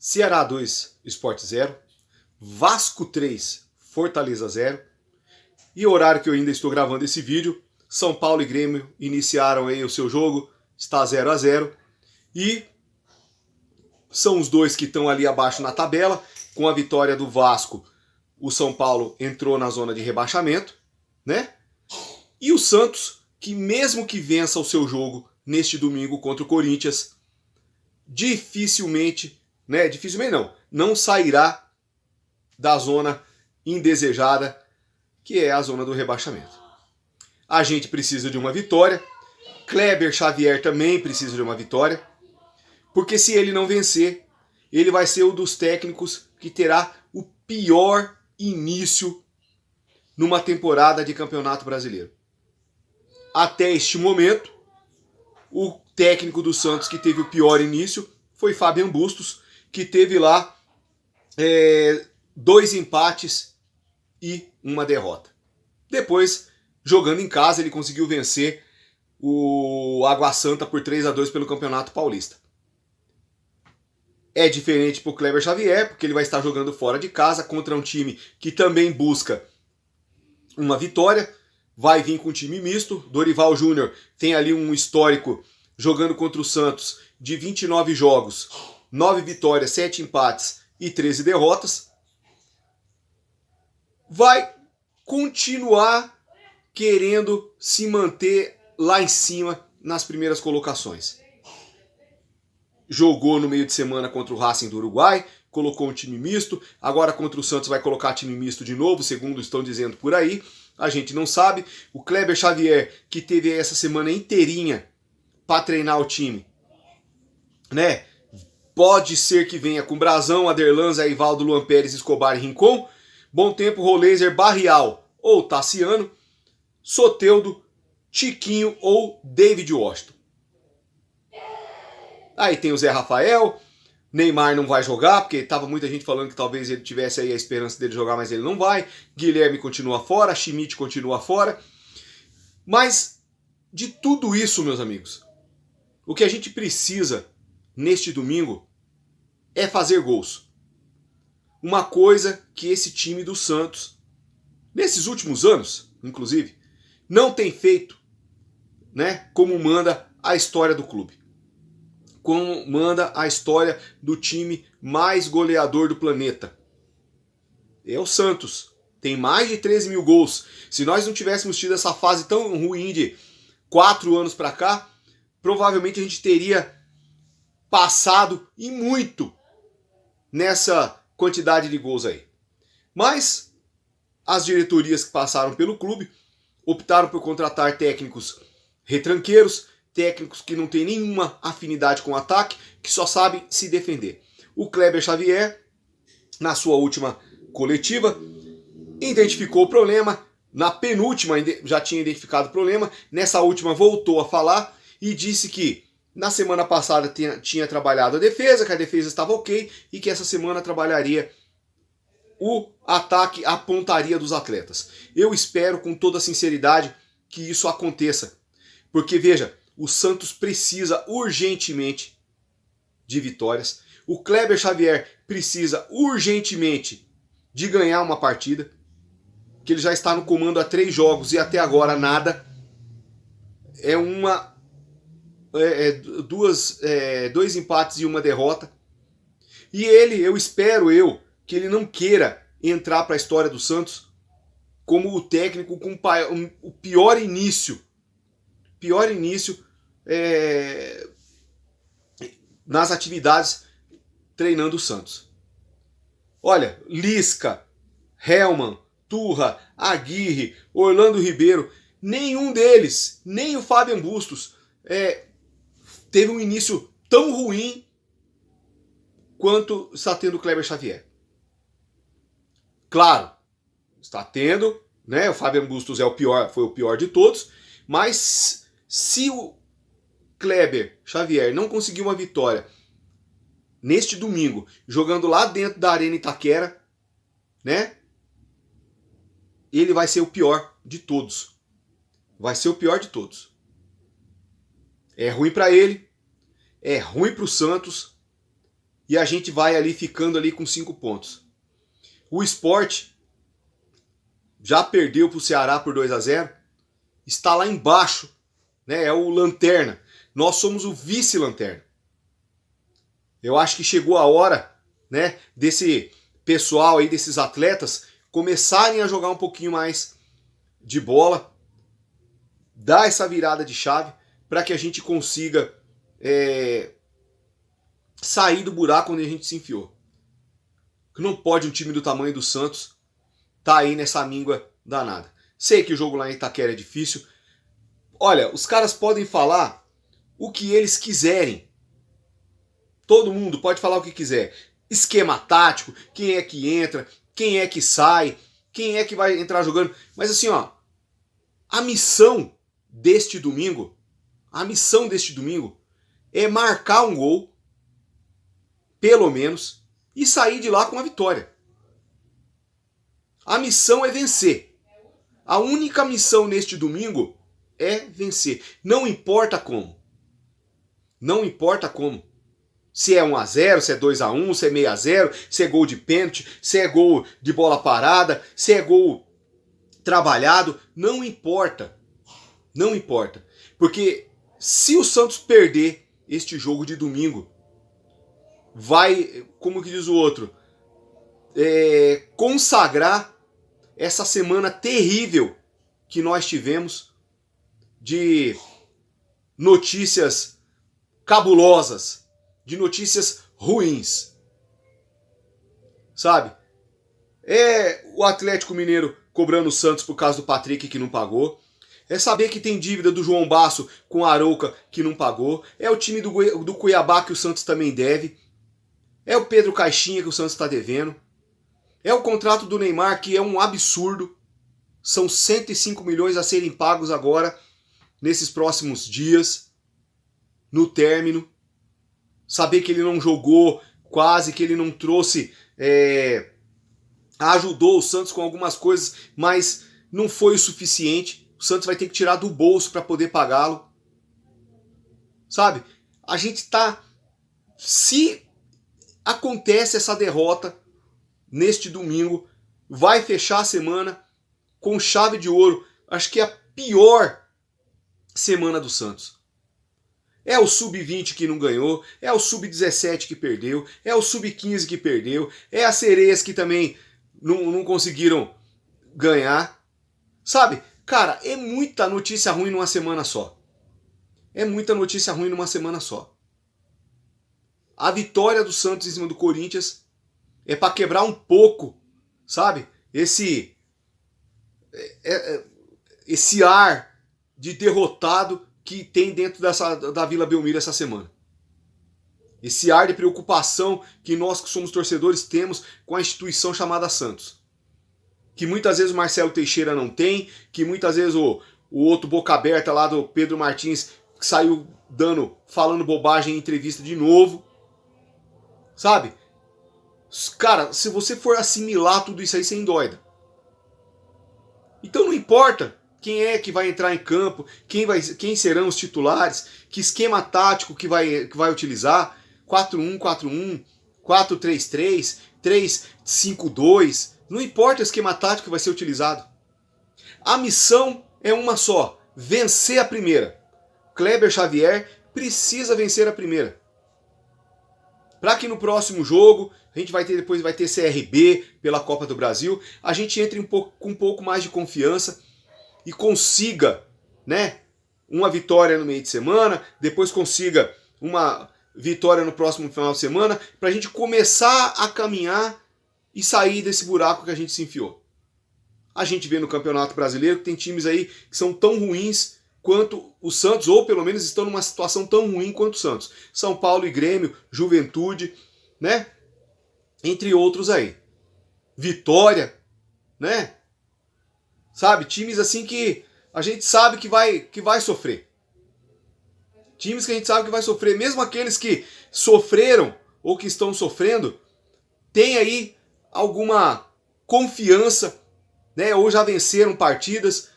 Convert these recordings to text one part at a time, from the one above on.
Ceará 2, Sport 0, Vasco 3, Fortaleza 0. E o horário que eu ainda estou gravando esse vídeo, São Paulo e Grêmio iniciaram aí o seu jogo, está 0-0. E são os dois que estão ali abaixo na tabela. Com a vitória do Vasco, o São Paulo entrou na zona de rebaixamento, né? E o Santos, que mesmo que vença o seu jogo neste domingo contra o Corinthians, dificilmente não sairá da zona indesejada, que é a zona do rebaixamento. A gente precisa de uma vitória, Kleber Xavier também precisa de uma vitória, porque se ele não vencer, ele vai ser um dos técnicos que terá o pior início numa temporada de Campeonato Brasileiro. Até este momento, o técnico do Santos que teve o pior início foi Fabian Bustos, que teve lá 2 empates e uma derrota. Depois, jogando em casa, ele conseguiu vencer o Água Santa por 3-2 pelo Campeonato Paulista. É diferente para o Kleber Xavier, porque ele vai estar jogando fora de casa contra um time que também busca uma vitória. Vai vir com um time misto. Dorival Júnior tem ali um histórico jogando contra o Santos de 29 jogos, 9 vitórias, 7 empates e 13 derrotas. Vai continuar querendo se manter lá em cima nas primeiras colocações. Jogou no meio de semana contra o Racing do Uruguai, colocou um time misto, agora contra o Santos vai colocar time misto de novo, segundo estão dizendo por aí, a gente não sabe. O Kleber Xavier, que teve essa semana inteirinha para treinar o time, né? Pode ser que venha com Brazão, Aderlan, Ivaldo, Luan Pérez, Escobar e Rincon, Bom Tempo, Roleiser, Barrial ou Tassiano, Soteldo, Tiquinho ou David Washington. Aí tem o Zé Rafael, Neymar não vai jogar, porque estava muita gente falando que talvez ele tivesse aí a esperança dele jogar, mas ele não vai. Guilherme continua fora, Schmidt continua fora. Mas de tudo isso, meus amigos, o que a gente precisa neste domingo é fazer gols. Uma coisa que esse time do Santos, nesses últimos anos, inclusive, não tem feito, né, como manda a história do clube. Como manda a história do time mais goleador do planeta. É o Santos. Tem mais de 13 mil gols. Se nós não tivéssemos tido essa fase tão ruim de 4 anos para cá, provavelmente a gente teria passado e muito nessa quantidade de gols aí. Mas as diretorias que passaram pelo clube optaram por contratar técnicos retranqueiros, técnicos que não têm nenhuma afinidade com o ataque, que só sabem se defender. O Kleber Xavier, na sua última coletiva, identificou o problema. Na penúltima já tinha identificado o problema. Nessa última voltou a falar e disse que na semana passada tinha trabalhado a defesa, que a defesa estava ok e que essa semana trabalharia o ataque, a pontaria dos atletas. Eu espero com toda sinceridade que isso aconteça. Porque, veja, o Santos precisa urgentemente de vitórias. O Kleber Xavier precisa urgentemente de ganhar uma partida. Que ele já está no comando há 3 jogos e até agora nada. Dois empates e uma derrota. E eu espero que ele não queira entrar para a história do Santos como o técnico com o pior início. Nas atividades treinando o Santos. Olha, Lisca, Hellman, Turra, Aguirre, Orlando Ribeiro, nenhum deles, nem o Fabian Bustos, teve um início tão ruim quanto está tendo o Kleber Xavier. Claro, está tendo, né? O Fabian Bustos foi o pior de todos, mas se o Kleber Xavier não conseguir uma vitória neste domingo, jogando lá dentro da Arena Itaquera, né? Ele vai ser o pior de todos. Vai ser o pior de todos. É ruim para ele, é ruim para o Santos e a gente vai ali ficando ali com 5 pontos. O Sport já perdeu para o Ceará por 2-0, está lá embaixo, né? É o lanterna. Nós somos o vice-lanterna. Eu acho que chegou a hora, né, desse pessoal aí, desses atletas, começarem a jogar um pouquinho mais de bola, dar essa virada de chave para que a gente consiga sair do buraco onde a gente se enfiou. Não pode um time do tamanho do Santos tá aí nessa míngua danada. Sei que o jogo lá em Itaquera é difícil. Olha, os caras podem falar o que eles quiserem. Todo mundo pode falar o que quiser. Esquema tático, quem é que entra, quem é que sai, quem é que vai entrar jogando. Mas assim, ó, a missão deste domingo é marcar um gol, pelo menos, e sair de lá com a vitória. A missão é vencer. A única missão neste domingo é vencer. Não importa como. Não importa como. Se é 1-0, se é 2-1, se é 6-0, se é gol de pênalti, se é gol de bola parada, se é gol trabalhado, não importa. Não importa. Porque se o Santos perder este jogo de domingo, vai, como que diz o outro, consagrar essa semana terrível que nós tivemos de notícias cabulosas, de notícias ruins. Sabe? É o Atlético Mineiro cobrando o Santos por causa do Patrick que não pagou. É saber que tem dívida do João Basso com a Arouca que não pagou. É o time do Cuiabá que o Santos também deve. É o Pedro Caixinha que o Santos está devendo. É o contrato do Neymar que é um absurdo. São 105 milhões a serem pagos agora, nesses próximos dias, no término. Saber que ele não jogou quase, que ele não trouxe... ajudou o Santos com algumas coisas, mas não foi o suficiente. O Santos vai ter que tirar do bolso para poder pagá-lo. Sabe? A gente tá... Se acontece essa derrota neste domingo, vai fechar a semana com chave de ouro. Acho que é a pior semana do Santos. É o Sub-20 que não ganhou, é o Sub-17 que perdeu, é o Sub-15 que perdeu, é as Sereias que também não conseguiram ganhar. Sabe? Cara, é muita notícia ruim numa semana só. É muita notícia ruim numa semana só. A vitória do Santos em cima do Corinthians é para quebrar um pouco, sabe? Esse ar de derrotado que tem dentro da Vila Belmiro essa semana. Esse ar de preocupação que nós que somos torcedores temos com a instituição chamada Santos. Que muitas vezes o Marcelo Teixeira não tem, que muitas vezes o outro boca aberta lá do Pedro Martins saiu falando bobagem em entrevista de novo. Sabe? Cara, se você for assimilar tudo isso aí, você endoida. Então não importa quem é que vai entrar em campo, quem serão os titulares, que esquema tático que vai utilizar, 4-1-4-1, 4-3-3, 3-5-2, não importa o esquema tático que vai ser utilizado. A missão é uma só, vencer a primeira. Kleber Xavier precisa vencer a primeira. Para que no próximo jogo, a gente depois vai ter CRB pela Copa do Brasil, a gente entre com um pouco mais de confiança e consiga, né, uma vitória no meio de semana, depois consiga uma vitória no próximo final de semana, para a gente começar a caminhar e sair desse buraco que a gente se enfiou. A gente vê no Campeonato Brasileiro que tem times aí que são tão ruins quanto o Santos, ou pelo menos estão numa situação tão ruim quanto o Santos. São Paulo e Grêmio, Juventude, né? Entre outros aí. Vitória, né? Sabe, times assim que a gente sabe que vai sofrer. Times que a gente sabe que vai sofrer, mesmo aqueles que sofreram ou que estão sofrendo, tem aí alguma confiança, né? Ou já venceram partidas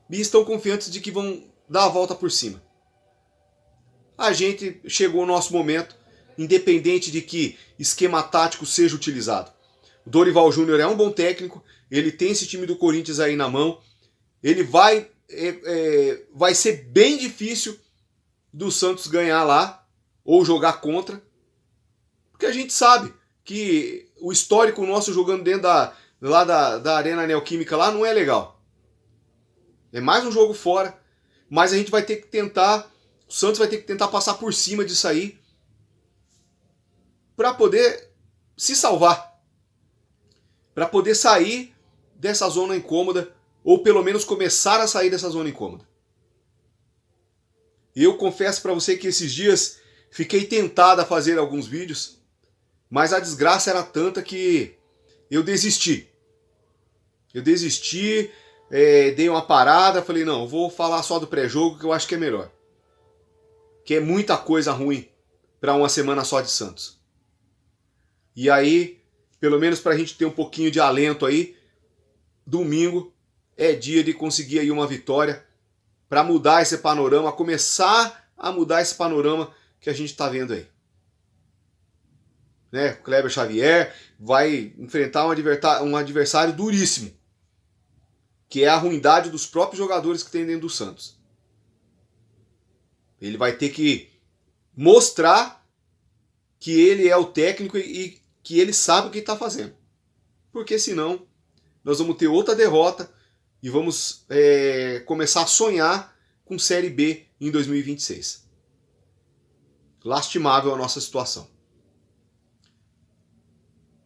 e estão confiantes de que vão dar a volta por cima. A gente chegou ao nosso momento independente de que esquema tático seja utilizado. O Dorival Júnior é um bom técnico, ele tem esse time do Corinthians aí na mão, ele vai ser bem difícil do Santos ganhar lá, ou jogar contra, porque a gente sabe que o histórico nosso jogando dentro da Arena Neoquímica lá não é legal. É mais um jogo fora, mas a gente vai ter que tentar, o Santos vai ter que tentar passar por cima disso aí, para poder se salvar, para poder sair dessa zona incômoda, ou pelo menos começar a sair dessa zona incômoda. E eu confesso para você que esses dias fiquei tentado a fazer alguns vídeos, mas a desgraça era tanta que eu desisti. Dei uma parada, falei, não, vou falar só do pré-jogo que eu acho que é melhor. Que é muita coisa ruim para uma semana só de Santos. E aí, pelo menos para a gente ter um pouquinho de alento aí, domingo é dia de conseguir aí uma vitória para mudar esse panorama, começar a mudar esse panorama que a gente está vendo aí. Né? O Kleber Xavier vai enfrentar um adversário duríssimo, que é a ruindade dos próprios jogadores que tem dentro do Santos. Ele vai ter que mostrar que ele é o técnico e que ele sabe o que está fazendo. Porque senão nós vamos ter outra derrota e vamos começar a sonhar com Série B em 2026. Lastimável a nossa situação.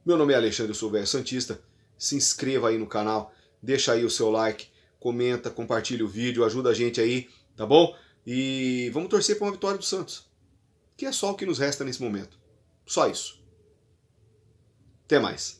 Meu nome é Alexandre, eu sou o Velho Santista. Se inscreva aí no canal, deixa aí o seu like, comenta, compartilha o vídeo, ajuda a gente aí, tá bom? E vamos torcer para uma vitória do Santos, que é só o que nos resta nesse momento. Só isso. Até mais.